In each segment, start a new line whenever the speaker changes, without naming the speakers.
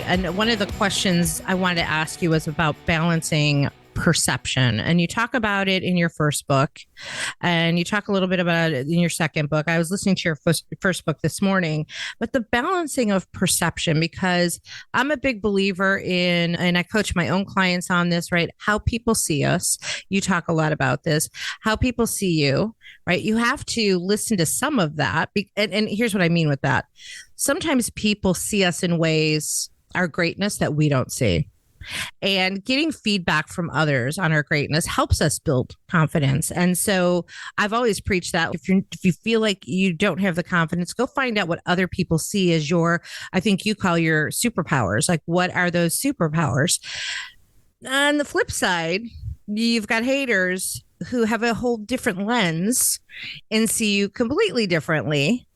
And one of the questions I wanted to ask you was about balancing perception. And you talk about it in your first book, and you talk a little bit about it in your second book. I was listening to your first book this morning, but the balancing of perception, because I'm a big believer in, and I coach my own clients on this, right? How people see us. You talk a lot about this, how people see you, right? You have to listen to some of that. And here's what I mean with that. Sometimes people see us in ways, our greatness, that we don't see. And getting feedback from others on our greatness helps us build confidence. And so I've always preached that if you feel like you don't have the confidence, go find out what other people see as your, I think you call your superpowers. Like, what are those superpowers? On the flip side, you've got haters who have a whole different lens and see you completely differently.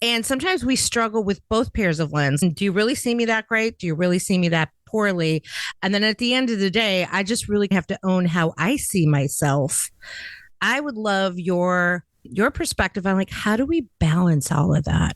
And sometimes we struggle with both pairs of lens. Do you really see me that great? Do you really see me that poorly? And then at the end of the day, I just really have to own how I see myself. I would love your perspective on, like, how do we balance all of that?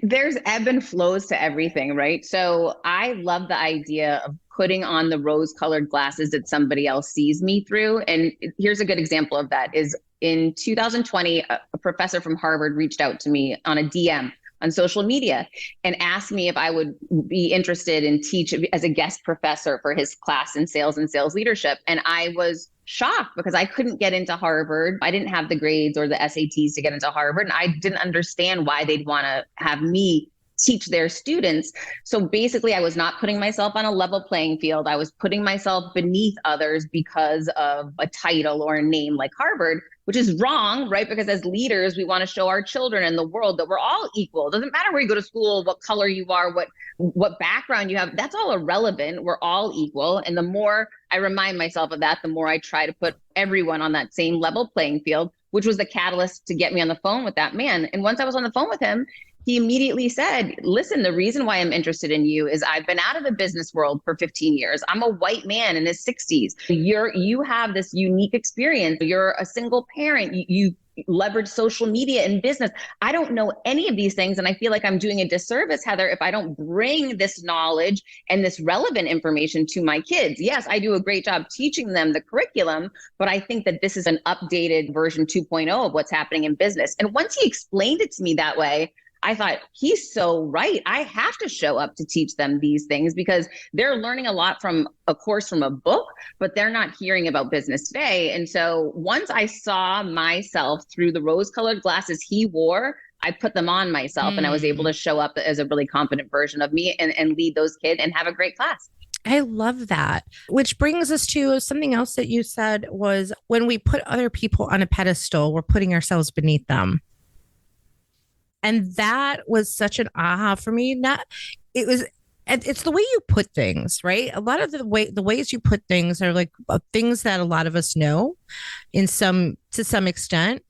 There's ebb and flows to everything, right? So I love the idea of putting on the rose-colored glasses that somebody else sees me through. And here's a good example of that is in 2020, a professor from Harvard reached out to me on a DM on social media and asked me if I would be interested in teach as a guest professor for his class in sales and sales leadership. And I was shocked because I couldn't get into Harvard. I didn't have the grades or the SATs to get into Harvard. And I didn't understand why they'd want to have me teach their students. So basically, I was not putting myself on a level playing field. I was putting myself beneath others because of a title or a name like Harvard, which is wrong, right? Because as leaders, we want to show our children and the world that we're all equal. It doesn't matter where you go to school, what color you are, what background you have. That's all irrelevant. We're all equal. And the more I remind myself of that, the more I try to put everyone on that same level playing field, which was the catalyst to get me on the phone with that man. And once I was on the phone with him, he immediately said, listen, the reason why I'm interested in you is I've been out of the business world for 15 years. I'm a white man in his 60s. You have this unique experience. You're a single parent. You leverage social media in business. I don't know any of these things. And I feel like I'm doing a disservice, Heather, if I don't bring this knowledge and this relevant information to my kids. Yes, I do a great job teaching them the curriculum, but I think that this is an updated version 2.0 of what's happening in business. And once he explained it to me that way, I thought, he's so right. I have to show up to teach them these things because they're learning a lot from a course from a book, but they're not hearing about business today. And so once I saw myself through the rose-colored glasses he wore, I put them on myself and I was able to show up as a really confident version of me and lead those kids and have a great class.
I love that. Which brings us to something else that you said was when we put other people on a pedestal, we're putting ourselves beneath them. And that was such an aha for me. It's the way you put things, right? A lot of the ways you put things are like things that a lot of us know to some extent,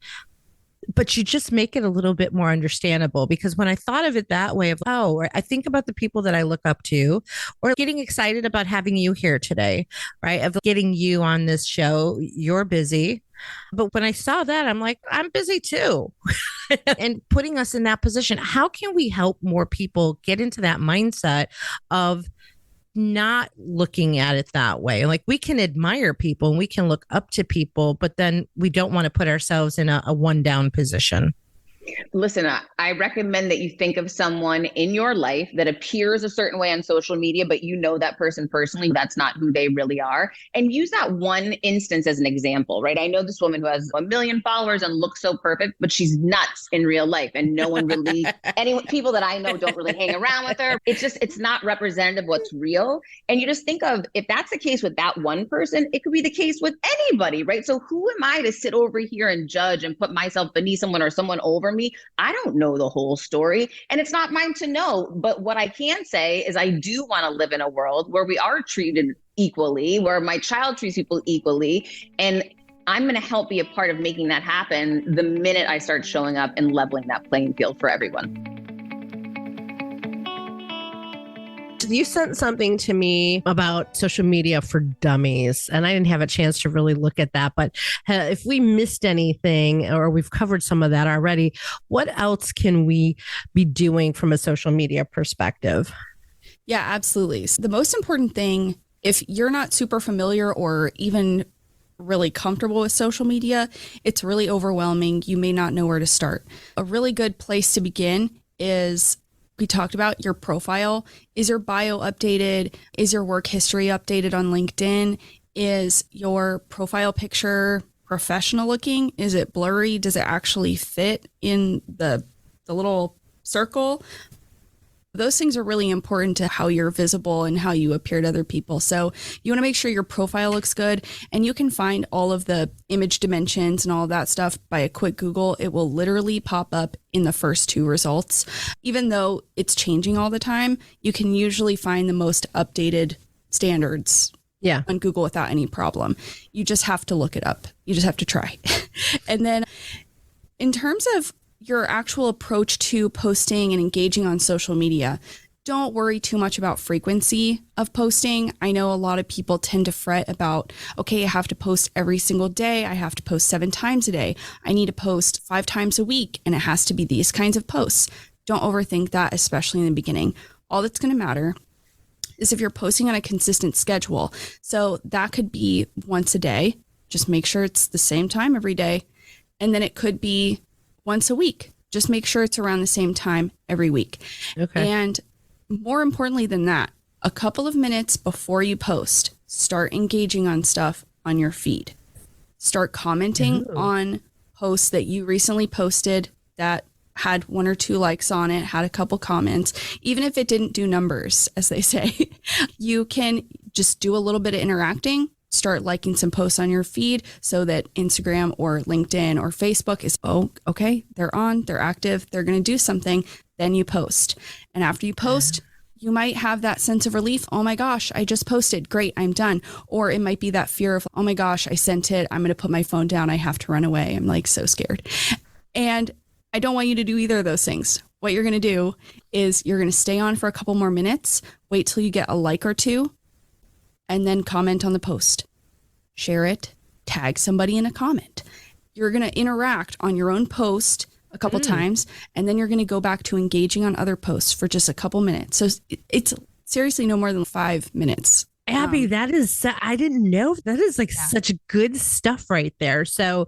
but you just make it a little bit more understandable. Because when I thought of it that way, I think about the people that I look up to, or getting excited about having you here today, right? Of getting you on this show. You're busy. But when I saw that, I'm like, I'm busy too. And putting us in that position, how can we help more people get into that mindset of not looking at it that way? Like, we can admire people and we can look up to people, but then we don't want to put ourselves in a one down position.
Listen, I recommend that you think of someone in your life that appears a certain way on social media, but you know that person personally, that's not who they really are. And use that one instance as an example, right? I know this woman who has 1 million followers and looks so perfect, but she's nuts in real life. And no one really, people that I know don't really hang around with her. It's not representative of what's real. And you just think of, if that's the case with that one person, it could be the case with anybody, right? So who am I to sit over here and judge and put myself beneath someone or someone over me? I don't know the whole story, and it's not mine to know. But what I can say is I do want to live in a world where we are treated equally, where my child treats people equally. And I'm going to help be a part of making that happen the minute I start showing up and leveling that playing field for everyone.
You sent something to me about social media for dummies, and I didn't have a chance to really look at that. But if we missed anything, or we've covered some of that already, what else can we be doing from a social media perspective?
Yeah, absolutely. So the most important thing, if you're not super familiar or even really comfortable with social media, it's really overwhelming. You may not know where to start. A really good place to begin is, we talked about your profile. Is your bio updated? Is your work history updated on LinkedIn? Is your profile picture professional looking? Is it blurry? Does it actually fit in the little circle? Those things are really important to how you're visible and how you appear to other people. So you want to make sure your profile looks good, and you can find all of the image dimensions and all of that stuff by a quick Google. It will literally pop up in the first 2 results. Even though it's changing all the time, you can usually find the most updated standards on Google without any problem. You just have to look it up. You just have to try. And then in terms of your actual approach to posting and engaging on social media, don't worry too much about frequency of posting. I know a lot of people tend to fret about, okay, I have to post every single day. I have to post 7 times a day. I need to post 5 times a week, and it has to be these kinds of posts. Don't overthink that, especially in the beginning. All that's going to matter is if you're posting on a consistent schedule. So that could be once a day. Just make sure it's the same time every day. And then it could be once a week. Just make sure it's around the same time every week. Okay. And more importantly than that, a couple of minutes before you post, start engaging on stuff on your feed. Start commenting on posts that you recently posted that had 1 or 2 likes on it, had a couple comments. Even if it didn't do numbers, as they say, you can just do a little bit of interacting. Start liking some posts on your feed so that Instagram or LinkedIn or Facebook is, oh, okay, they're on, they're active, they're going to do something. Then you post. And after you post, you might have that sense of relief. Oh my gosh, I just posted. Great, I'm done. Or it might be that fear of, oh my gosh, I sent it. I'm going to put my phone down. I have to run away. I'm like so scared. And I don't want you to do either of those things. What you're going to do is you're going to stay on for a couple more minutes, wait till you get a like or 2, and then comment on the post. Share it, tag somebody in a comment. You're going to interact on your own post a couple times, and then you're going to go back to engaging on other posts for just a couple minutes. So it's seriously no more than 5 minutes.
Abby, that is, I didn't know, that is like such good stuff right there. So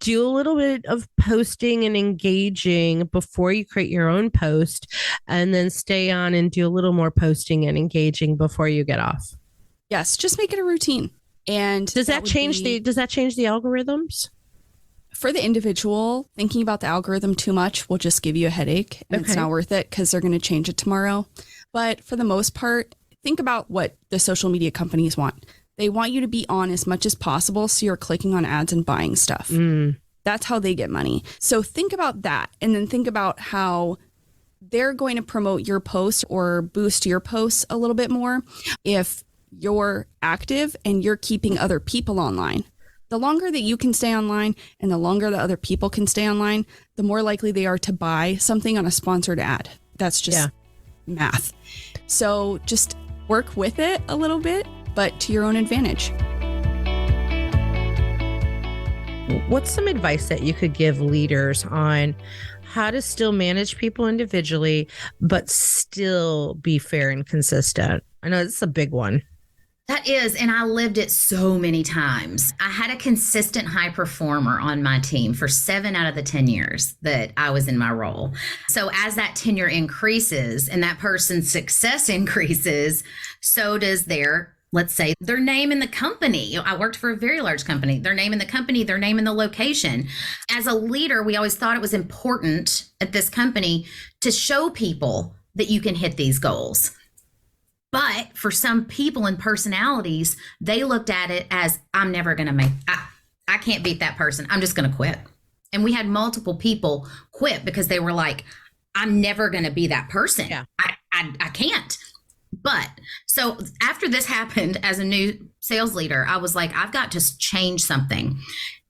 do a little bit of posting and engaging before you create your own post, and then stay on and do a little more posting and engaging before you get off.
Yes, just make it a routine. And
does that change the algorithms?
For the individual, thinking about the algorithm too much will just give you a headache, and it's not worth it because they're going to change it tomorrow. But for the most part, think about what the social media companies want. They want you to be on as much as possible, so you're clicking on ads and buying stuff. That's how they get money. So think about that, and then think about how they're going to promote your post or boost your posts a little bit more if you're active and you're keeping other people online. The longer that you can stay online and the longer that other people can stay online, the more likely they are to buy something on a sponsored ad. That's just math. So just work with it a little bit, but to your own advantage.
What's some advice that you could give leaders on how to still manage people individually, but still be fair and consistent? I know it's a big one.
That is, and I lived it so many times. I had a consistent high performer on my team for 7 out of the 10 years that I was in my role. So as that tenure increases and that person's success increases, so does their, let's say, their name in the company. I worked for a very large company. Their name in the company, their name in the location. As a leader, we always thought it was important at this company to show people that you can hit these goals. But for some people and personalities, they looked at it as, I'm never going to I can't beat that person. I'm just going to quit. And we had multiple people quit because they were like, I'm never going to be that person. Yeah. I can't. But so after this happened as a new sales leader, I was like, I've got to change something.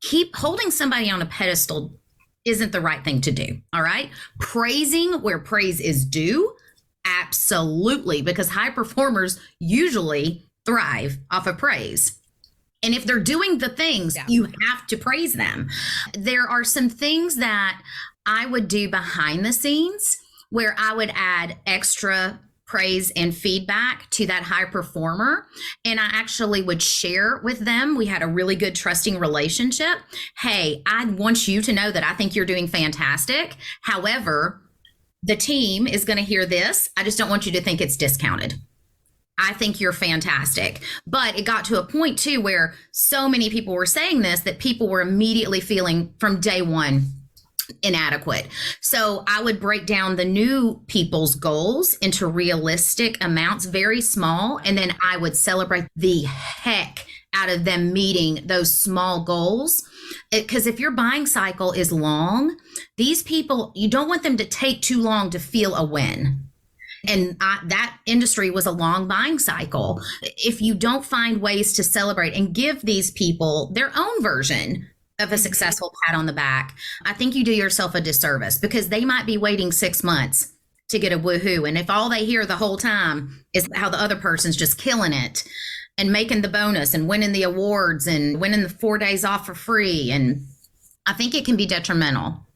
Keep holding somebody on a pedestal isn't the right thing to do. All right. Praising where praise is due. Absolutely, because high performers usually thrive off of praise. And if they're doing the things, you have to praise them. There are some things that I would do behind the scenes where I would add extra praise and feedback to that high performer. And I actually would share with them. We had a really good trusting relationship. Hey, I want you to know that I think you're doing fantastic. However, the team is going to hear this. I just don't want you to think it's discounted. I think you're fantastic. But it got to a point too where so many people were saying this that people were immediately feeling from day one inadequate. So I would break down the new people's goals into realistic amounts, very small. And then I would celebrate the heck out of them meeting those small goals. Because if your buying cycle is long, these people, you don't want them to take too long to feel a win. And that industry was a long buying cycle. If you don't find ways to celebrate and give these people their own version of a successful pat on the back, I think you do yourself a disservice, because they might be waiting 6 months to get a woohoo. And if all they hear the whole time is how the other person's just killing it and making the bonus and winning the awards and winning the 4 days off for free, and I think it can be detrimental.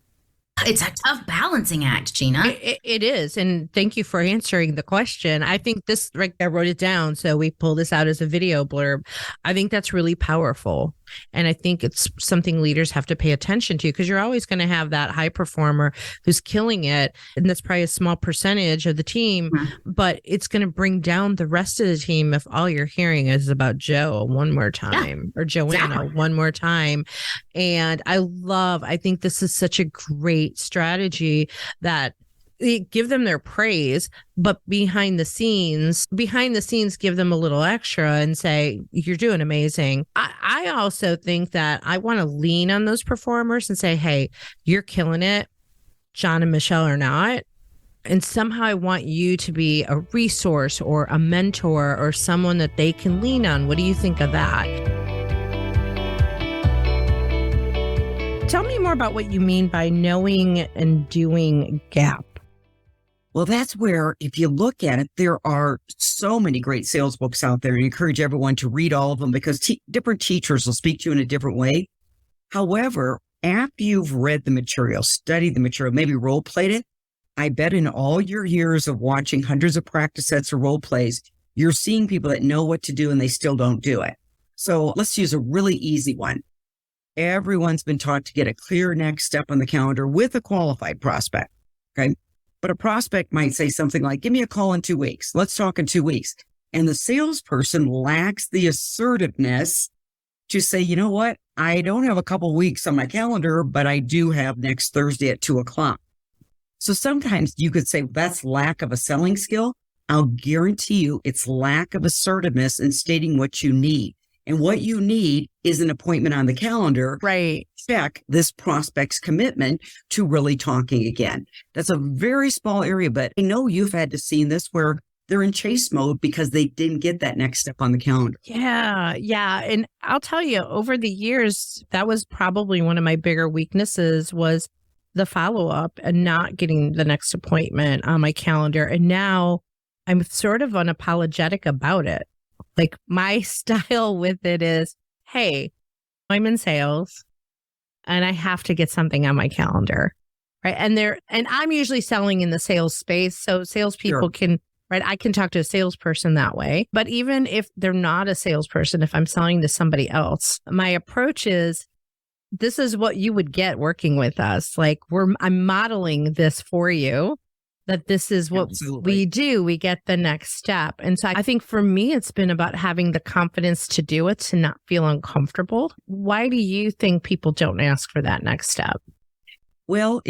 It's a tough balancing act, Gina.
It is. And thank you for answering the question. I think this, right, I wrote it down, so we pull this out as a video blurb. I think that's really powerful. And I think it's something leaders have to pay attention to, because you're always going to have that high performer who's killing it. And that's probably a small percentage of the team, but it's going to bring down the rest of the team if all you're hearing is about Joe one more time, or Joanna one more time. And I think this is such a great strategy that give them their praise, but behind the scenes, give them a little extra and say, you're doing amazing. I also think that I want to lean on those performers and say, hey, you're killing it. John and Michelle are not. And somehow I want you to be a resource or a mentor or someone that they can lean on. What do you think of that? Tell me more about what you mean by knowing and doing gap.
Well, that's where, if you look at it, there are so many great sales books out there. I encourage everyone to read all of them, because different teachers will speak to you in a different way. However, after you've read the material, studied the material, maybe role played it, I bet in all your years of watching hundreds of practice sets or role plays, you're seeing people that know what to do and they still don't do it. So let's use a really easy one. Everyone's been taught to get a clear next step on the calendar with a qualified prospect. Okay. But a prospect might say something like, give me a call in 2 weeks. Let's talk in 2 weeks. And the salesperson lacks the assertiveness to say, you know what? I don't have a couple weeks on my calendar, but I do have next Thursday at 2:00. So sometimes you could say that's lack of a selling skill. I'll guarantee you it's lack of assertiveness in stating what you need. And what you need is an appointment on the calendar.
Right.
Check this prospect's commitment to really talking again. That's a very small area, but I know you've had to see this where they're in chase mode because they didn't get that next step on the calendar.
Yeah. Yeah. And I'll tell you, over the years, that was probably one of my bigger weaknesses, was the follow-up and not getting the next appointment on my calendar. And now I'm sort of unapologetic about it. Like, my style with it is, hey, I'm in sales and I have to get something on my calendar. Right. And I'm usually selling in the sales space. So salespeople can, right, I can talk to a salesperson that way. But even if they're not a salesperson, if I'm selling to somebody else, my approach is, this is what you would get working with us. Like, I'm modeling this for you, that this is what we do. We get the next step. And so I think for me, it's been about having the confidence to do it, to not feel uncomfortable. Why do you think people don't ask for that next step?
Well,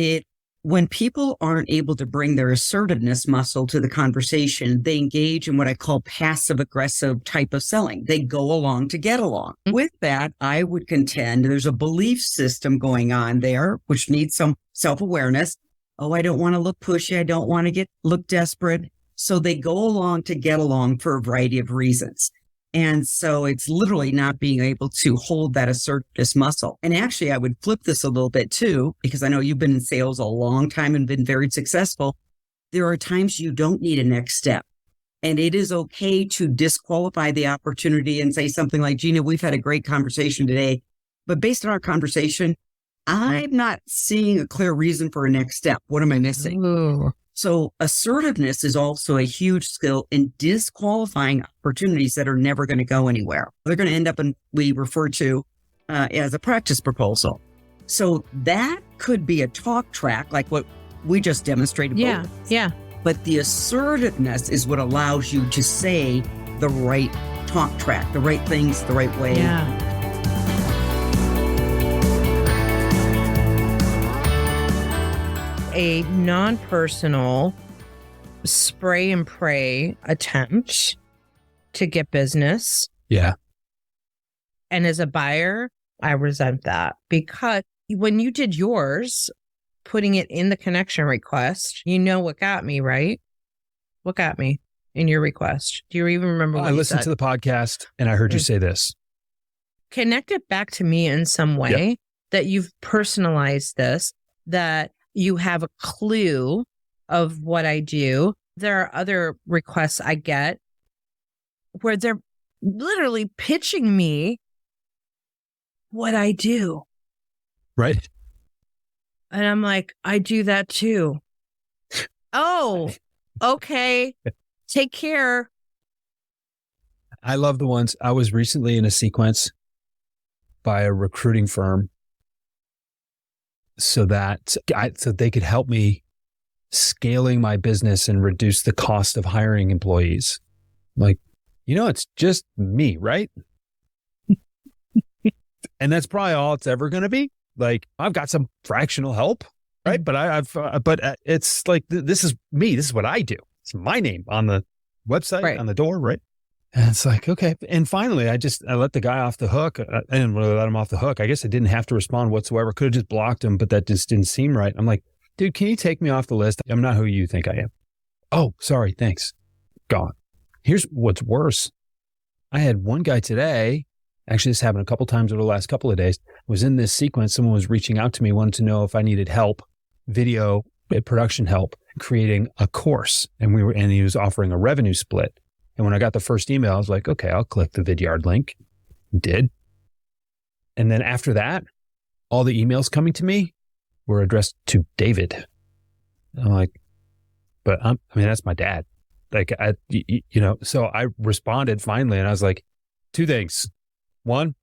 when people aren't able to bring their assertiveness muscle to the conversation, they engage in what I call passive aggressive type of selling. They go along to get along. Mm-hmm. With that, I would contend there's a belief system going on there, which needs some self-awareness. Oh, I don't want to look pushy. I don't want to look desperate. So they go along to get along for a variety of reasons. And so it's literally not being able to hold that assertiveness muscle. And actually, I would flip this a little bit too, because I know you've been in sales a long time and been very successful. There are times you don't need a next step. And it is okay to disqualify the opportunity and say something like, Gina, we've had a great conversation today, but based on our conversation, I'm not seeing a clear reason for a next step. What am I missing?
Ooh.
So assertiveness is also a huge skill in disqualifying opportunities that are never going to go anywhere. They're going to end up in, we refer to as a practice proposal. So that could be a talk track like what we just demonstrated.
Yeah. Yeah.
But the assertiveness is what allows you to say the right talk track, the right things, the right way.
Yeah. A non-personal spray and pray attempt to get business.
Yeah.
And as a buyer, I resent that, because when you did yours, putting it in the connection request, you know what got me, right? What got me in your request? Do you even remember what
I
you
listened
said?
to the podcast and I heard you say this.
Connect it back to me in some way, that you've personalized this, that you have a clue of what I do. There are other requests I get where they're literally pitching me what I do.
Right.
And I'm like, I do that too. Oh, okay. Take care.
I love the ones. I was recently in a sequence by a recruiting firm so they could help me scaling my business and reduce the cost of hiring employees. Like, it's just me, right? And that's probably all it's ever going to be. Like, I've got some fractional help, right? But it's like, this is me. This is what I do. It's my name on the website,
Right.
on the door, right? And it's like, okay. And finally, I let the guy off the hook. I didn't really let him off the hook. I guess I didn't have to respond whatsoever. Could have just blocked him, but that just didn't seem right. I'm like, dude, can you take me off the list? I'm not who you think I am. Oh, sorry. Thanks. Gone. Here's what's worse. I had one guy today, actually this happened a couple times over the last couple of days, was in this sequence. Someone was reaching out to me, wanted to know if I needed help, video production help, creating a course. And he was offering a revenue split. And when I got the first email, I was like, okay, I'll click the Vidyard link. Did. And then after that, all the emails coming to me were addressed to David. I'm like, but that's my dad. Like, so I responded finally and I was like, two things. One,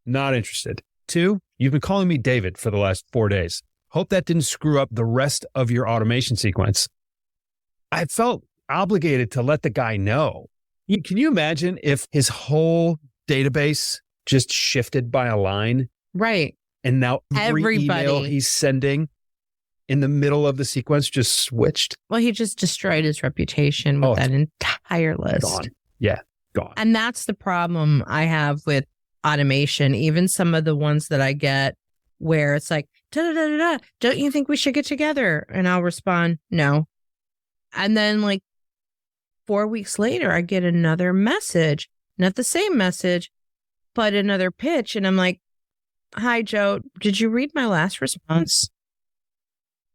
not interested. Two, you've been calling me David for the last 4 days. Hope that didn't screw up the rest of your automation sequence. I felt obligated to let the guy know. Can you imagine if his whole database just shifted by a line?
Right.
And now every email
Everybody.
he's sending in the middle of the sequence just switched?
Well, he just destroyed his reputation with that entire list.
Gone. Yeah, gone.
And that's the problem I have with automation. Even some of the ones that I get where it's like, da-da-da-da-da, don't you think we should get together? And I'll respond, no. And then like 4 weeks later, I get another message, not the same message, but another pitch. And I'm like, hi, Joe, did you read my last response?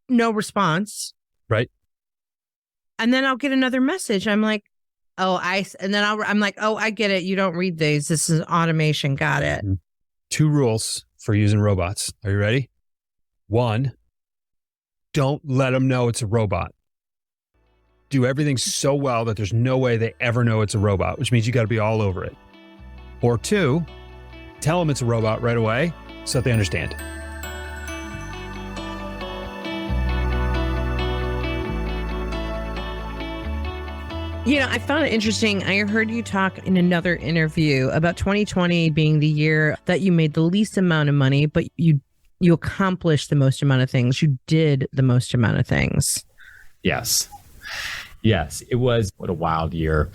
No response.
Right.
And then I'll get another message. I'm like, I'm like, oh, I get it. You don't read these. This is automation. Got it.
2 rules for using robots. Are you ready? 1, don't let them know it's a robot. Do everything so well that there's no way they ever know it's a robot, which means you got to be all over it. Or 2, tell them it's a robot right away so that they understand.
I found it interesting. I heard you talk in another interview about 2020 being the year that you made the least amount of money, but you accomplished the most amount of things. You did the most amount of things.
Yes, it was. What a wild year.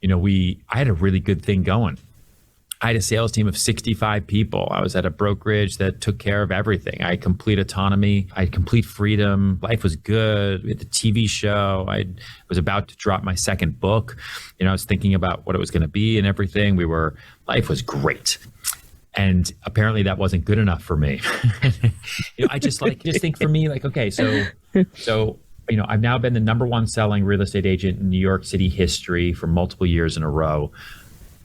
I had a really good thing going. I had a sales team of 65 people. I was at a brokerage that took care of everything. I had complete autonomy. I had complete freedom. Life was good. We had the TV show. I was about to drop my second book. I was thinking about what it was going to be and everything. Life was great. And apparently that wasn't good enough for me. I just think for me, okay, so I've now been the number 1 selling real estate agent in New York City history for multiple years in a row.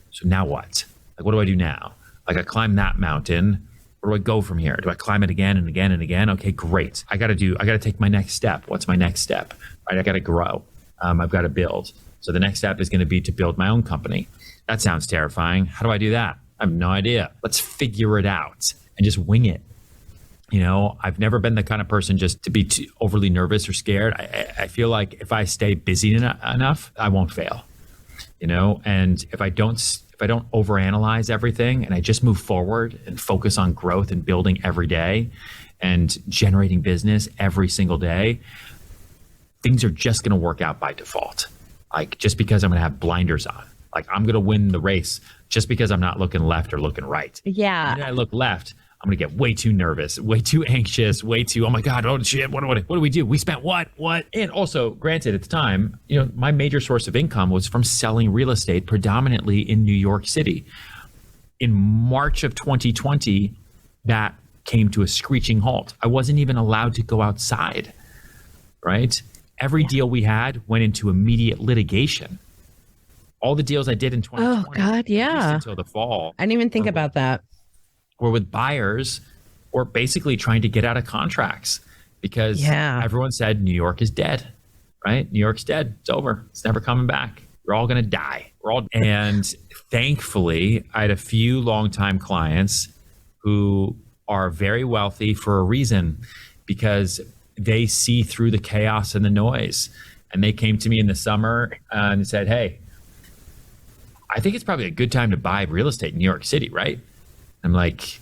So now what? What do I do now? I climbed that mountain. Where do I go from here? Do I climb it again and again and again? Okay, great. I got to take my next step. What's my next step? Right? I got to grow. I've got to build. So the next step is going to be to build my own company. That sounds terrifying. How do I do that? I have no idea. Let's figure it out and just wing it. I've never been the kind of person just to be too overly nervous or scared. I feel like if I stay busy enough, I won't fail. And if I don't overanalyze everything and I just move forward and focus on growth and building every day and generating business every single day, things are just going to work out by default. Like just because I'm going to have blinders on, like I'm going to win the race just because I'm not looking left or looking right.
Yeah.
And I look left, I'm going to get way too nervous, way too anxious, oh my God, oh shit, what do we do? We spent what? And also, granted, at the time, my major source of income was from selling real estate predominantly in New York City. In March of 2020, that came to a screeching halt. I wasn't even allowed to go outside, right? Every deal we had went into immediate litigation. All the deals I did in 2020,
oh God, yeah,
until the fall.
I didn't even think about that.
Or with buyers, or basically trying to get out of contracts because everyone said New York is dead, right? New York's dead. It's over. It's never coming back. We're all going to die. And thankfully, I had a few longtime clients who are very wealthy for a reason, because they see through the chaos and the noise. And they came to me in the summer and said, hey, I think it's probably a good time to buy real estate in New York City, right? I'm like,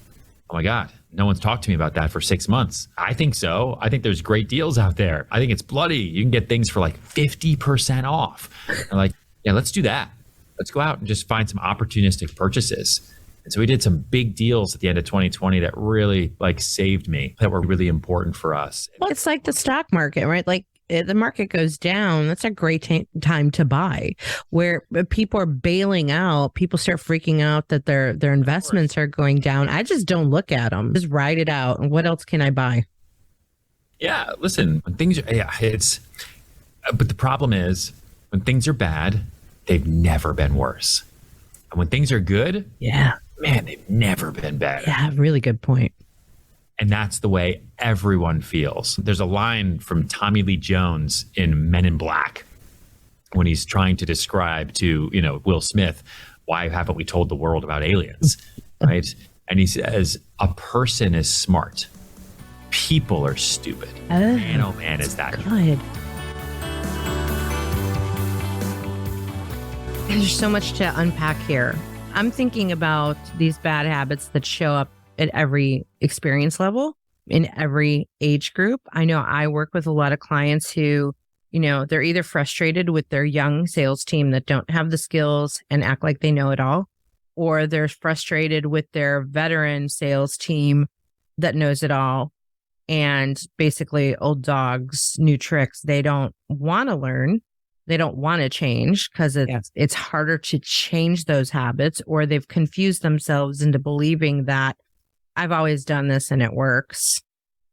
oh my God, no one's talked to me about that for 6 months. I think so. I think there's great deals out there. I think it's bloody. You can get things for like 50% off. I'm like, yeah, let's do that. Let's go out and just find some opportunistic purchases. And so we did some big deals at the end of 2020 that really saved me, that were really important for us.
Well, it's like the stock market, right? Like the market goes down. That's a great time to buy, where people are bailing out. People start freaking out that their investments are going down. I just don't look at them. Just ride it out. And what else can I buy?
Yeah, listen, when things are, but the problem is when things are bad, they've never been worse. And when things are good, man, they've never been better.
Yeah, really good point.
And that's the way everyone feels. There's a line from Tommy Lee Jones in Men in Black when he's trying to describe to, Will Smith, why haven't we told the world about aliens, right? And he says, a person is smart. People are stupid. Man, oh man, is that
good. There's so much to unpack here. I'm thinking about these bad habits that show up at every experience level, in every age group. I know I work with a lot of clients who, they're either frustrated with their young sales team that don't have the skills and act like they know it all, or they're frustrated with their veteran sales team that knows it all. And basically old dogs, new tricks. They don't want to learn. They don't want to change because it's harder to change those habits, or they've confused themselves into believing that I've always done this and it works.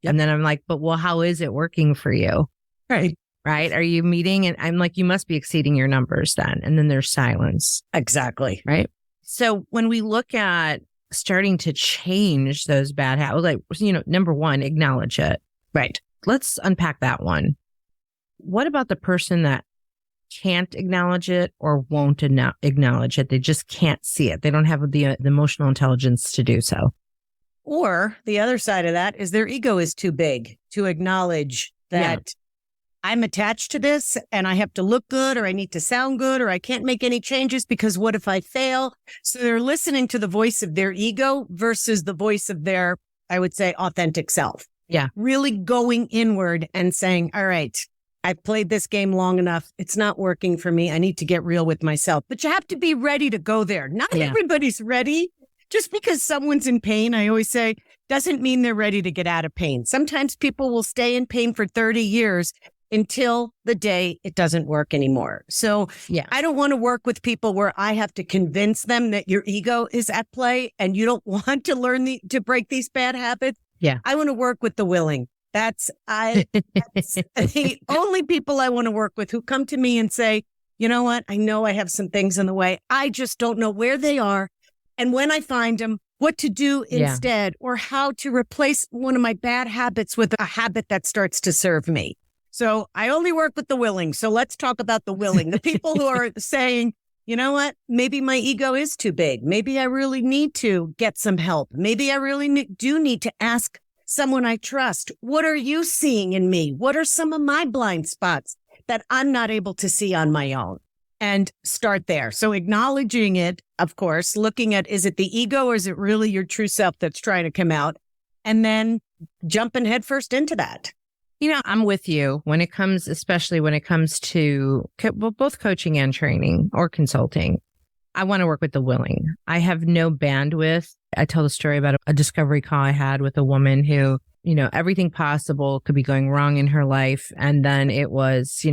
Yep. And then I'm like, but how is it working for you?
Right.
Right. Are you meeting? And I'm like, you must be exceeding your numbers then. And then there's silence.
Exactly.
Right. So when we look at starting to change those bad habits, number one, acknowledge it. Right. Let's unpack that one. What about the person that can't acknowledge it or won't acknowledge it? They just can't see it. They don't have the emotional intelligence to do so.
Or the other side of that is their ego is too big to acknowledge that I'm attached to this and I have to look good, or I need to sound good, or I can't make any changes because what if I fail? So they're listening to the voice of their ego versus the voice of their, I would say, authentic self.
Yeah.
Really going inward and saying, all right, I've played this game long enough. It's not working for me. I need to get real with myself. But you have to be ready to go there. Not everybody's ready. Just because someone's in pain, I always say, doesn't mean they're ready to get out of pain. Sometimes people will stay in pain for 30 years until the day it doesn't work anymore. So I don't want to work with people where I have to convince them that your ego is at play and you don't want to learn to break these bad habits.
Yeah.
I want to work with the willing. That's the only people I want to work with, who come to me and say, you know what? I know I have some things in the way. I just don't know where they are. And when I find them, what to do instead, or how to replace one of my bad habits with a habit that starts to serve me. So I only work with the willing. So let's talk about the willing, the people who are saying, you know what, maybe my ego is too big. Maybe I really need to get some help. Maybe I really do need to ask someone I trust. What are you seeing in me? What are some of my blind spots that I'm not able to see on my own? And start there. So acknowledging it, of course, looking at, is it the ego or is it really your true self that's trying to come out? And then jumping headfirst into that.
I'm with you when it comes, especially when it comes to both coaching and training or consulting. I want to work with the willing. I have no bandwidth. I tell the story about a discovery call I had with a woman who, everything possible could be going wrong in her life. And then it was,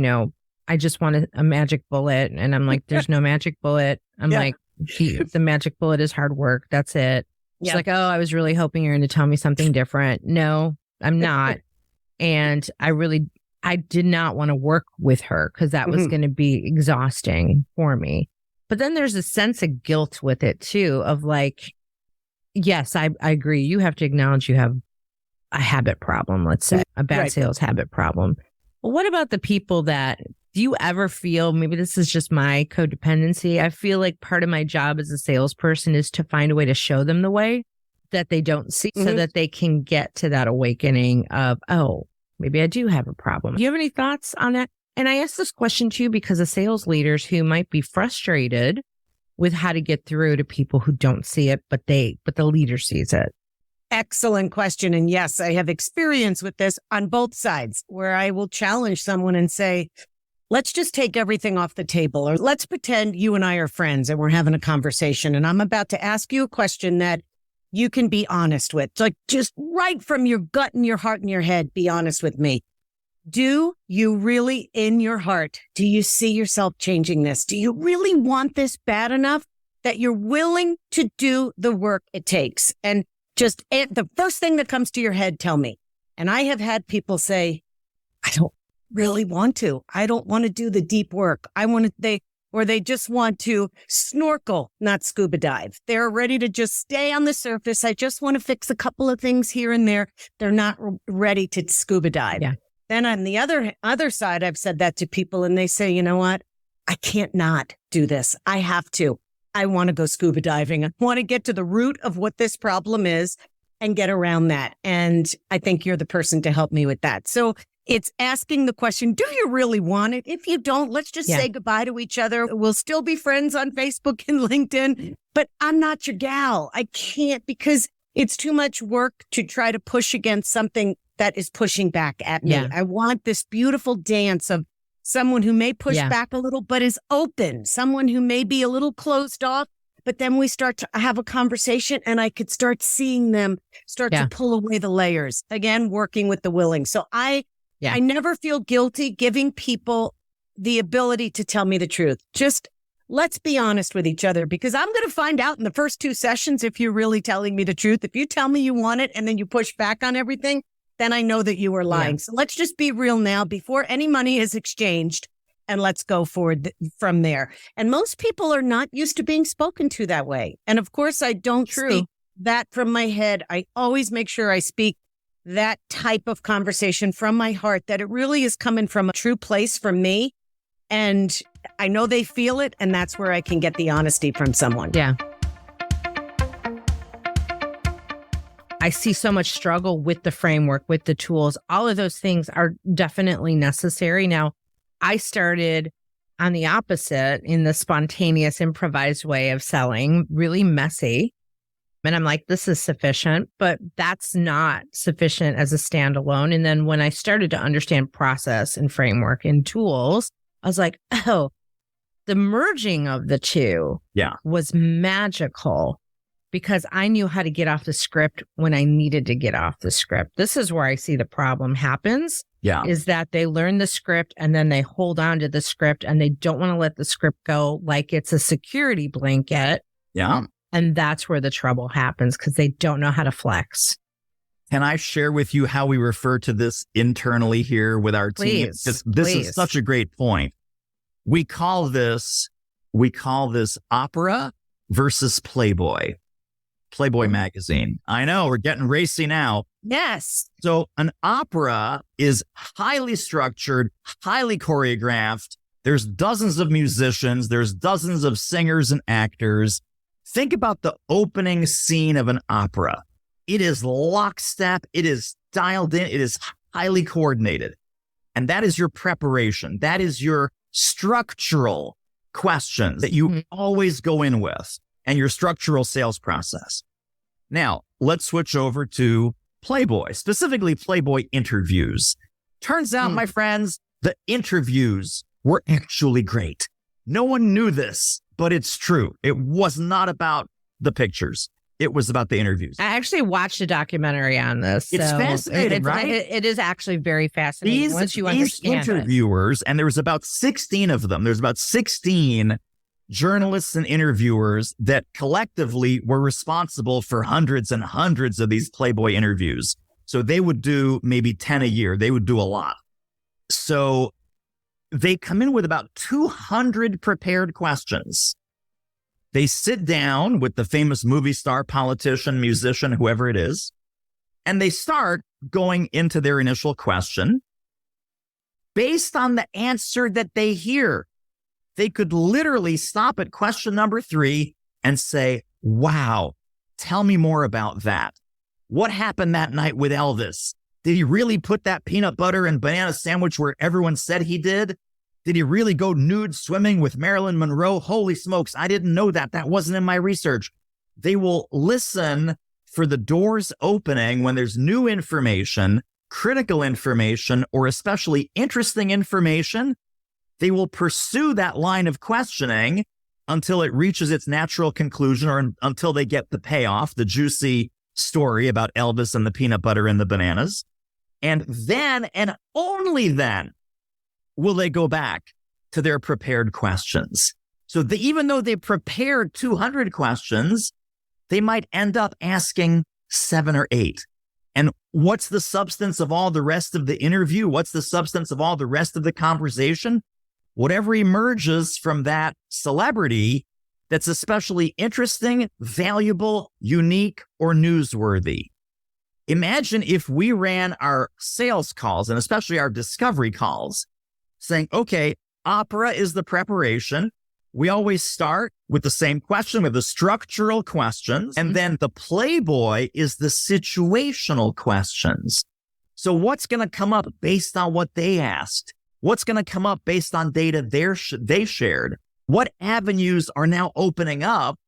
I just want a magic bullet. And I'm like, there's no magic bullet. I'm like, the magic bullet is hard work. That's it. She's like, oh, I was really hoping you're going to tell me something different. No, I'm not. And I did not want to work with her because that was going to be exhausting for me. But then there's a sense of guilt with it too, of like, yes, I agree. You have to acknowledge you have a habit problem, let's say, a bad sales habit problem. But what about the people do you ever feel, maybe this is just my codependency, I feel like part of my job as a salesperson is to find a way to show them the way that they don't see so that they can get to that awakening of, oh, maybe I do have a problem. Do you have any thoughts on that? And I ask this question too, because of sales leaders who might be frustrated with how to get through to people who don't see it, but the leader sees it.
Excellent question. And yes, I have experience with this on both sides where I will challenge someone and say, let's just take everything off the table, or let's pretend you and I are friends and we're having a conversation. And I'm about to ask you a question that you can be honest with. Like just right from your gut and your heart and your head, be honest with me. Do you really in your heart, do you see yourself changing this? Do you really want this bad enough that you're willing to do the work it takes? And just the first thing that comes to your head, tell me. And I have had people say, I don't really want to. I don't want to do the deep work. They just want to snorkel, not scuba dive. They're ready to just stay on the surface. I just want to fix a couple of things here and there. They're not ready to scuba dive. Yeah. Then on the other side, I've said that to people and they say, you know what? I can't not do this. I have to. I want to go scuba diving. I want to get to the root of what this problem is and get around that. And I think you're the person to help me with that. So it's asking the question, do you really want it? If you don't, let's just say goodbye to each other. We'll still be friends on Facebook and LinkedIn, but I'm not your gal. I can't, because it's too much work to try to push against something that is pushing back at me. I want this beautiful dance of someone who may push back a little, but is open. Someone who may be a little closed off, but then we start to have a conversation and I could start seeing them start to pull away the layers. Again, working with the willing. So I never feel guilty giving people the ability to tell me the truth. Just let's be honest with each other, because I'm going to find out in the first 2 sessions if you're really telling me the truth. If you tell me you want it and then you push back on everything, then I know that you are lying. So let's just be real now before any money is exchanged, and let's go forward from there. And most people are not used to being spoken to that way. And of course, I don't speak that from my head. I always make sure I speak that type of conversation from my heart, that it really is coming from a true place from me. And I know they feel it. And that's where I can get the honesty from someone.
Yeah. I see so much struggle with the framework, with the tools. All of those things are definitely necessary. Now, I started on the opposite, in the spontaneous, improvised way of selling, really messy. And I'm like, this is sufficient, but that's not sufficient as a standalone. And then when I started to understand process and framework and tools, I was like, oh, the merging of the two was magical, because I knew how to get off the script when I needed to get off the script. This is where I see the problem happens. Is that they learn the script and then they hold on to the script and they don't want to let the script go like it's a security blanket. And that's where the trouble happens, because they don't know how to flex.
Can I share with you how we refer to this internally here with our team? This is such a great point. We call this opera versus Playboy. Playboy magazine. I know, we're getting racy now.
Yes.
So an opera is highly structured, highly choreographed. There's dozens of musicians. There's dozens of singers and actors. Think about the opening scene of an opera. It is lockstep. It is dialed in. It is highly coordinated. And that is your preparation. That is your structural questions that you always go in with and your structural sales process. Now, let's switch over to Playboy, specifically Playboy interviews. Turns out, my friends, the interviews were actually great. No one knew this, but it's true. It was not about the pictures. It was about the interviews.
I actually watched a documentary on this.
It's fascinating, right?
It is actually very fascinating once you understand
interviewers, and there was about 16 of them. There's about 16 journalists and interviewers that collectively were responsible for hundreds and hundreds of these Playboy interviews. So they would do maybe 10 a year. They would do a lot. So they come in with about 200 prepared questions. They sit down with the famous movie star, politician, musician, whoever it is, and they start going into their initial question based on the answer that they hear. They could literally stop at question number 3 and say, wow, tell me more about that. What happened that night with Elvis? Did he really put that peanut butter and banana sandwich where everyone said he did? Did he really go nude swimming with Marilyn Monroe? Holy smokes, I didn't know that. That wasn't in my research. They will listen for the doors opening when there's new information, critical information, or especially interesting information. They will pursue that line of questioning until it reaches its natural conclusion or until they get the payoff, the juicy story about Elvis and the peanut butter and the bananas. And then, and only then, will they go back to their prepared questions. So even though they prepared 200 questions, they might end up asking 7 or 8. And what's the substance of all the rest of the interview? What's the substance of all the rest of the conversation? Whatever emerges from that celebrity that's especially interesting, valuable, unique, or newsworthy. Imagine if we ran our sales calls, and especially our discovery calls, saying, okay, opera is the preparation. We always start with the same question, with the structural questions. And then the Playboy is the situational questions. So what's going to come up based on what they asked? What's going to come up based on data they shared? What avenues are now opening up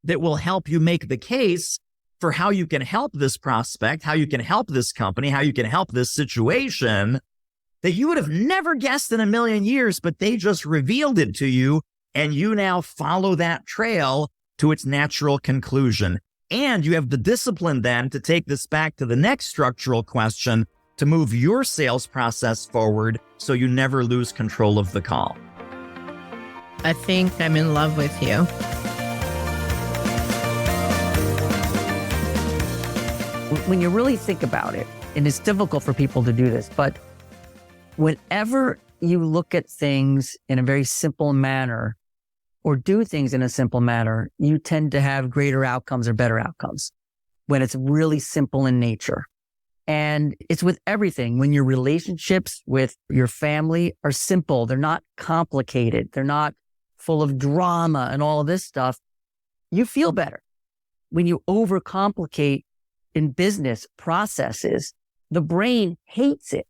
that will help you make the case for how you can help this prospect, how you can help this company, how you can help this situation that you would have never guessed in a million years, but they just revealed it to you, and you now follow that trail to its natural conclusion. And you have the discipline then to take this back to the next structural question to move your sales process forward so you never lose control of the call.
I think I'm in love with you.
When you really think about it, and it's difficult for people to do this, but whenever you look at things in a very simple manner or do things in a simple manner, you tend to have greater outcomes or better outcomes when it's really simple in nature. And it's with everything. When your relationships with your family are simple, they're not complicated, they're not full of drama and all of this stuff, you feel better. When you overcomplicate in business processes, the brain hates it.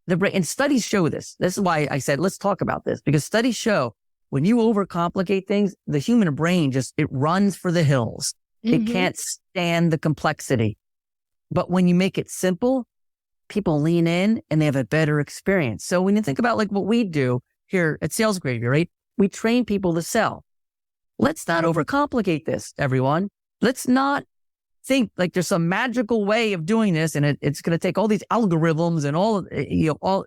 The brain, and studies show this. This is why I said, let's talk about this, because studies show when you overcomplicate things, the human brain it runs for the hills. It can't stand the complexity. But when you make it simple, people lean in and they have a better experience. So when you think about like what we do here at Sales Gravy, right? We train people to sell. Let's not overcomplicate this, everyone. Let's not think like there's some magical way of doing this and it's going to take all these algorithms and all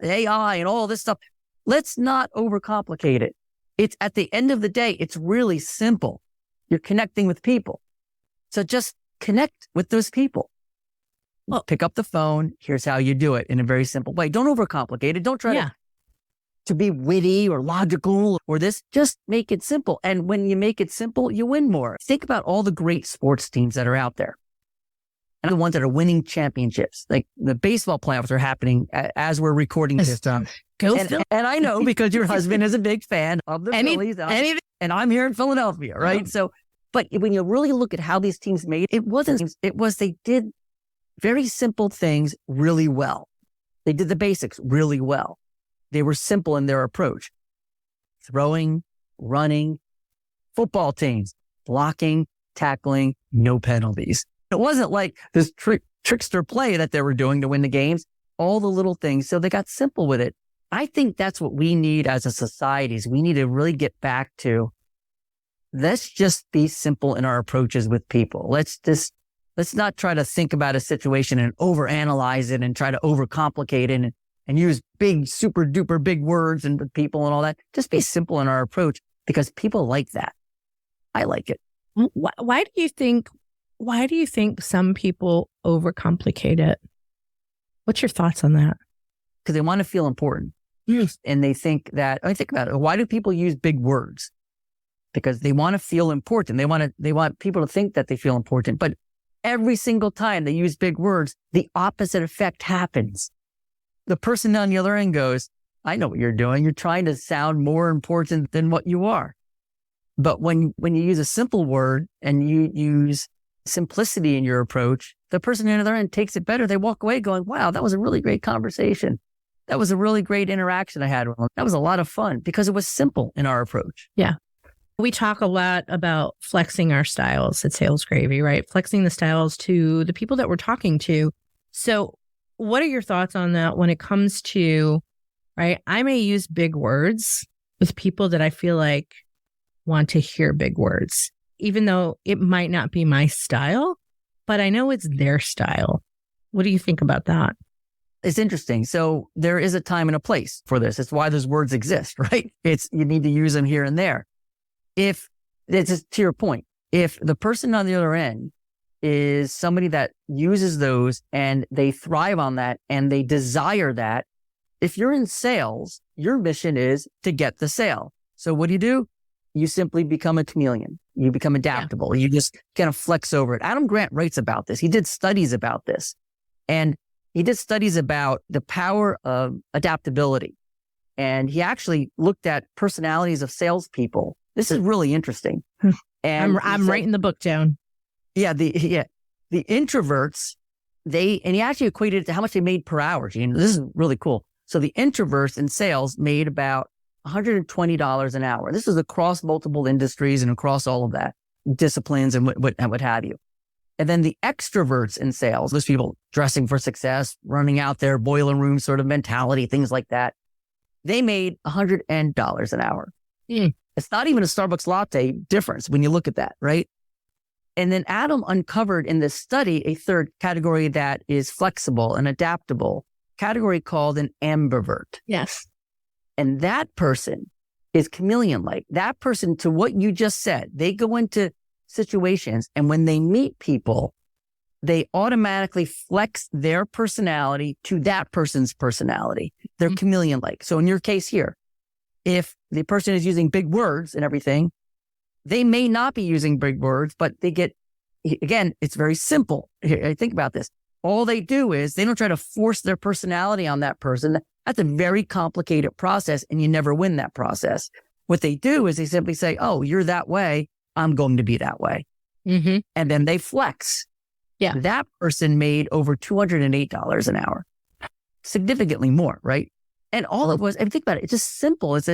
AI and all this stuff. Let's not overcomplicate it. It's at the end of the day, it's really simple. You're connecting with people. So just connect with those people. Well, pick up the phone. Here's how you do it in a very simple way. Don't overcomplicate it. Don't try to to be witty or logical or this. Just make it simple. And when you make it simple, you win more. Think about all the great sports teams that are out there. And the ones that are winning championships. Like the baseball playoffs are happening as we're recording this. And I know because your husband is a big fan of the Phillies. And I'm here in Philadelphia, right? Yeah. So, but when you really look at how these teams made, it was they did very simple things really well. They did the basics really well. They were simple in their approach. Throwing, running, football teams, blocking, tackling, no penalties. It wasn't like this trickster play that they were doing to win the games, all the little things. So they got simple with it. I think that's what we need as a society is we need to really get back to, let's just be simple in our approaches with people. Let's not try to think about a situation and overanalyze it and try to overcomplicate it and use big, super duper big words and people and all that. Just be simple in our approach because people like that. I like it.
Why do you think some people overcomplicate it? What's your thoughts on that?
Because they want to feel important. Yes. And they think that, think about it. Why do people use big words? Because they want to feel important. They want people to think that they feel important. But every single time they use big words, the opposite effect happens. The person on the other end goes, I know what you're doing. You're trying to sound more important than what you are. But when you use a simple word and you use simplicity in your approach, the person on the other end takes it better. They walk away going, wow, that was a really great conversation. That was a really great interaction I had with them. That was a lot of fun because it was simple in our approach.
Yeah. We talk a lot about flexing our styles at Sales Gravy, right? Flexing the styles to the people that we're talking to. So what are your thoughts on that when it comes to, right? I may use big words with people that I feel like want to hear big words, even though it might not be my style, but I know it's their style. What do you think about that?
It's interesting. So there is a time and a place for this. It's why those words exist, right? You need to use them here and there. If it's just to your point, if the person on the other end is somebody that uses those and they thrive on that and they desire that, if you're in sales, your mission is to get the sale. So what do? You simply become a chameleon. You become adaptable. Yeah. You just kind of flex over it. Adam Grant writes about this. He did studies about this. And he did studies about the power of adaptability. And he actually looked at personalities of salespeople. This is really interesting. And
I'm writing the book down.
Yeah. The introverts, and he actually equated it to how much they made per hour, Gina. This is really cool. So the introverts in sales made about $120 an hour. This is across multiple industries and across all of that disciplines and what have you. And then the extroverts in sales, those people dressing for success, running out there, boiler room sort of mentality, things like that. They made $100 an hour. Mm. It's not even a Starbucks latte difference when you look at that, right? And then Adam uncovered in this study a third category that is flexible and adaptable, category called an ambivert.
Yes.
And that person is chameleon-like. That person, to what you just said, they go into situations and when they meet people, they automatically flex their personality to that person's personality. They're chameleon-like. So in your case here, if the person is using big words and everything, they may not be using big words, but they get, again, it's very simple. Think about this. All they do is they don't try to force their personality on that person. That's a very complicated process and you never win that process. What they do is they simply say, oh, you're that way. I'm going to be that way. Mm-hmm. And then they flex.
Yeah.
That person made over $208 an hour. Significantly more, right? And all it was, and think about it, it's just simple. It's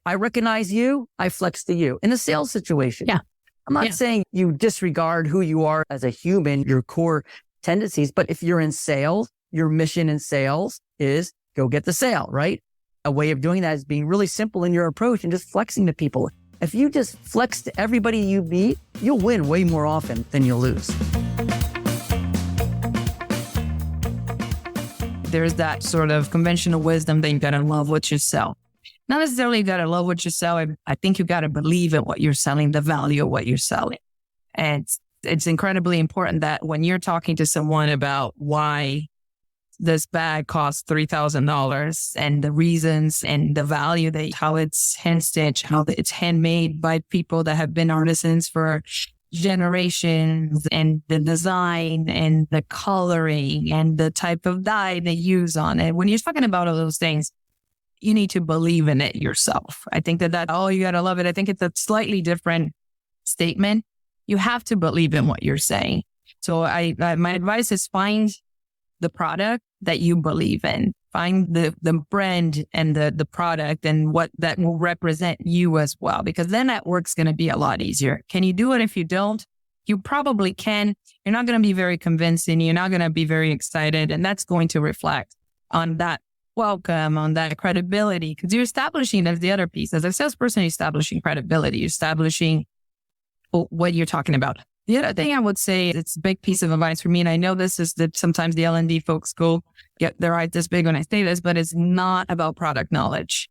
I recognize you, I flex to you. In a sales situation.
Yeah.
I'm not saying you disregard who you are as a human, your core tendencies, but if you're in sales, your mission in sales is go get the sale, right? A way of doing that is being really simple in your approach and just flexing to people. If you just flex to everybody you meet, you'll win way more often than you'll lose.
There's that sort of conventional wisdom that you gotta love what you sell. Not necessarily you gotta love what you sell. I think you gotta believe in what you're selling, the value of what you're selling. And it's incredibly important that when you're talking to someone about why this bag costs $3,000 and the reasons and the value that how it's hand stitched, how it's handmade by people that have been artisans for generations, and the design and the coloring and the type of dye they use on it. When you're talking about all those things, you need to believe in it yourself. I think that you got to love it. I think it's a slightly different statement. You have to believe in what you're saying. So my advice is find the product that you believe in. Find the brand and the product and what that will represent you as well, because then that work's going to be a lot easier. Can you do it? If you don't, you probably can. You're not going to be very convincing. You're not going to be very excited. And that's going to reflect on that welcome, on that credibility, because you're establishing, that's the other piece. As a salesperson, you're establishing credibility, you're establishing what you're talking about. The other thing I would say, it's a big piece of advice for me, and I know this is that sometimes the L&D folks get their eyes this big when I say this, but it's not about product knowledge.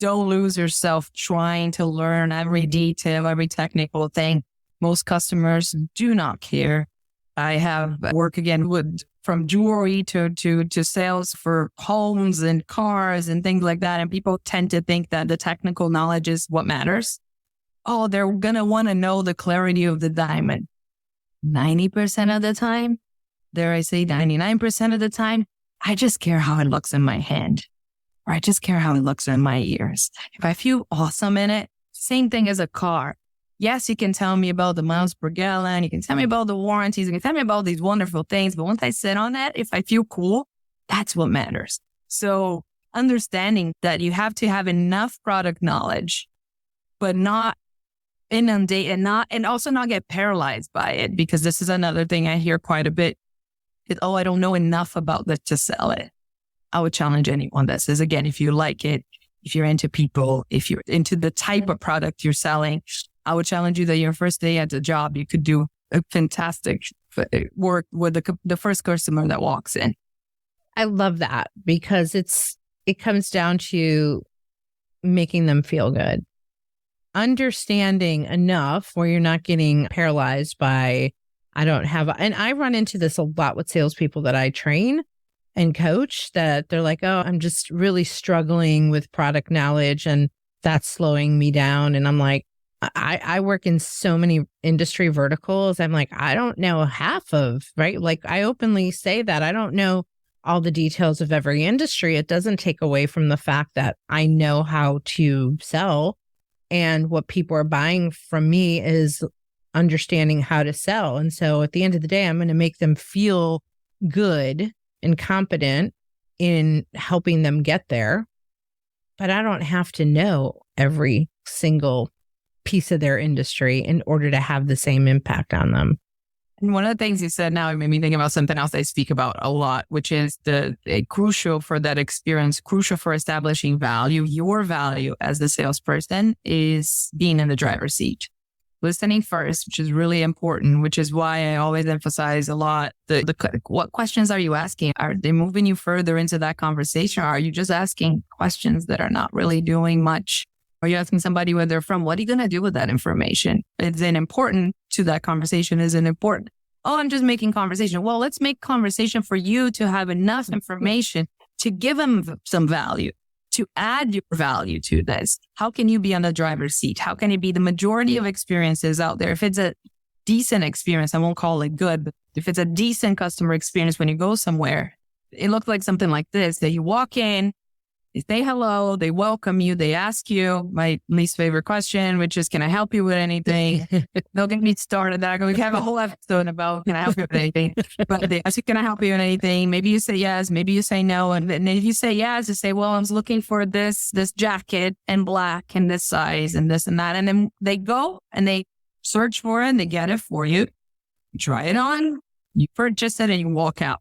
Don't lose yourself trying to learn every detail, every technical thing. Most customers do not care. I have work again from jewelry to sales for homes and cars and things like that. And people tend to think that the technical knowledge is what matters. Oh, they're going to want to know the clarity of the diamond. 90% of the time, dare I say 99% of the time, I just care how it looks in my hand, or I just care how it looks in my ears. If I feel awesome in it, same thing as a car. Yes, you can tell me about the miles per gallon. You can tell me about the warranties. You can tell me about these wonderful things. But once I sit on that, if I feel cool, that's what matters. So understanding that you have to have enough product knowledge, but not inundate and also not get paralyzed by it, because this is another thing I hear quite a bit. I don't know enough about this to sell it. I would challenge anyone that says, again, if you like it, if you're into people, if you're into the type of product you're selling, I would challenge you that your first day at the job, you could do a fantastic work with the first customer that walks in.
I love that, because it comes down to making them feel good. Understanding enough where you're not getting paralyzed by, and I run into this a lot with salespeople that I train and coach, that they're like, oh, I'm just really struggling with product knowledge and that's slowing me down. And I'm like, I work in so many industry verticals. I'm like, I don't know half of, right? Like I openly say that I don't know all the details of every industry. It doesn't take away from the fact that I know how to sell. And what people are buying from me is understanding how to sell. And so at the end of the day, I'm going to make them feel good and competent in helping them get there. But I don't have to know every single piece of their industry in order to have the same impact on them.
And one of the things you said now, it made me think about something else I speak about a lot, which is crucial for that experience, crucial for establishing value. Your value as the salesperson is being in the driver's seat. Listening first, which is really important, which is why I always emphasize a lot what questions are you asking? Are they moving you further into that conversation? Or are you just asking questions that are not really doing much? Are you asking somebody where they're from? What are you going to do with that information? Is it important to that conversation? Is it important? Oh, I'm just making conversation. Well, let's make conversation for you to have enough information to give them some value, to add your value to this. How can you be on the driver's seat? How can it be the majority of experiences out there? If it's a decent experience, I won't call it good, but if it's a decent customer experience when you go somewhere, it looks like something like this, that you walk in, they say hello, they welcome you, they ask you my least favorite question, which is, can I help you with anything? They'll get me started. We have a whole episode about, can I help you with anything? But they ask you, can I help you with anything? Maybe you say yes, maybe you say no. And then if you say yes, you say, well, I was looking for this jacket and black and this size and this and that. And then they go and they search for it and they get it for you. You try it on, you purchase it and you walk out.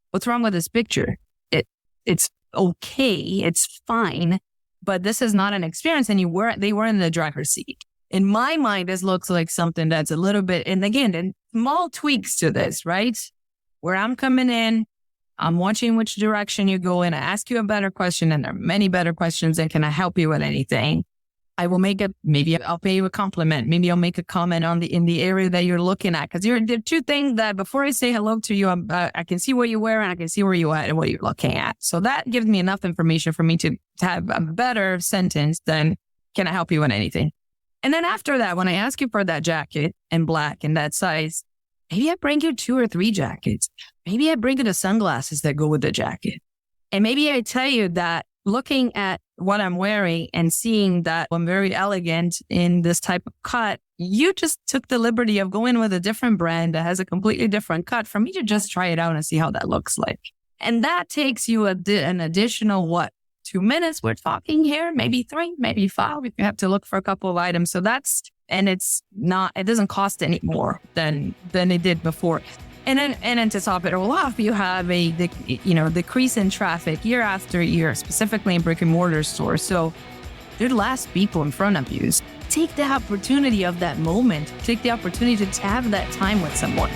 What's wrong with this picture? It's okay, it's fine, but this is not an experience, and they were in the driver's seat. In my mind, this looks like something that's a little bit, and again, small tweaks to this, right? Where I'm coming in, I'm watching which direction you go in, I ask you a better question, and there are many better questions, and can I help you with anything? I will maybe I'll pay you a compliment. Maybe I'll make a comment in the area that you're looking at. Cause there are two things that before I say hello to you, I can see what you wear and I can see where you're at and what you're looking at. So that gives me enough information for me to have a better sentence than can I help you in anything? And then after that, when I ask you for that jacket in black and that size, maybe I bring you 2 or 3 jackets. Maybe I bring you the sunglasses that go with the jacket. And maybe I tell you that looking at what I'm wearing and seeing that I'm very elegant in this type of cut, you just took the liberty of going with a different brand that has a completely different cut for me to just try it out and see how that looks like. And that takes you an additional, 2 minutes? We're talking here, maybe 3, maybe 5. If you have to look for a couple of items. So it doesn't cost any more than it did before. And then to top it all off, you have the decrease in traffic year after year, specifically in brick and mortar stores. So there's less people in front of you. Take the opportunity of that moment. Take the opportunity to have that time with someone.